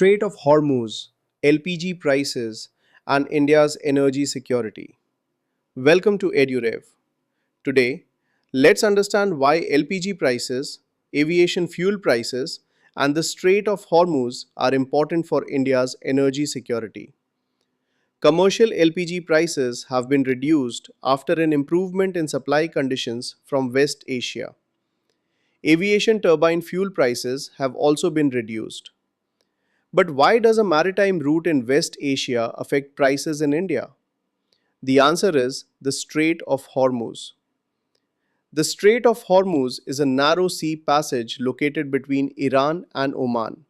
Strait of Hormuz, LPG prices, and India's energy security. Welcome to EduRev. Today, let's understand why LPG prices, aviation fuel prices, and the Strait of Hormuz are important for India's energy security. Commercial LPG prices have been reduced after an improvement in supply conditions from West Asia. Aviation turbine fuel prices have also been reduced. But why does a maritime route in West Asia affect prices in India? The answer is the Strait of Hormuz. The Strait of Hormuz is a narrow sea passage located between Iran and Oman.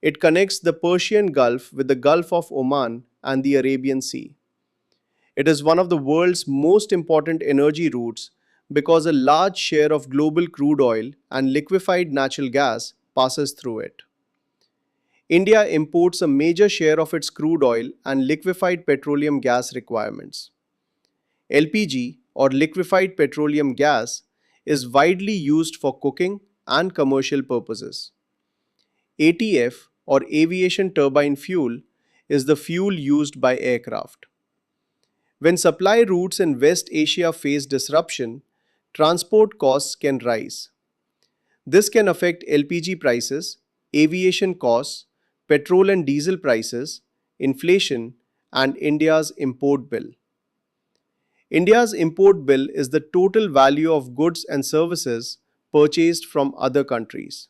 It connects the Persian Gulf with the Gulf of Oman and the Arabian Sea. It is one of the world's most important energy routes because a large share of global crude oil and liquefied natural gas passes through it. India imports a major share of its crude oil and liquefied petroleum gas requirements. LPG, or liquefied petroleum gas, is widely used for cooking and commercial purposes. ATF, or aviation turbine fuel, is the fuel used by aircraft. When supply routes in West Asia face disruption, transport costs can rise. This can affect LPG prices, aviation costs, petrol and diesel prices, inflation, and India's import bill. India's import bill is the total value of goods and services purchased from other countries.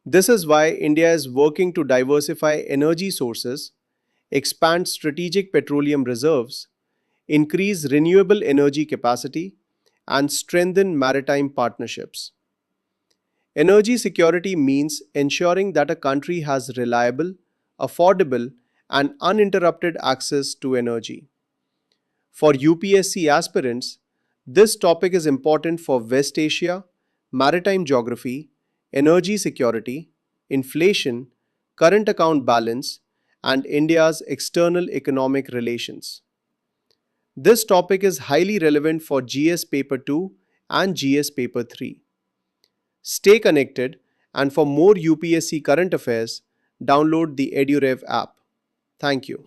This is why India is working to diversify energy sources, expand strategic petroleum reserves, increase renewable energy capacity, and strengthen maritime partnerships. Energy security means ensuring that a country has reliable, affordable, and uninterrupted access to energy. For UPSC aspirants, this topic is important for West Asia, maritime geography, energy security, inflation, current account balance, and India's external economic relations. This topic is highly relevant for GS Paper 2 and GS Paper 3. Stay connected, and for more UPSC current affairs, download the EduRev app. Thank you.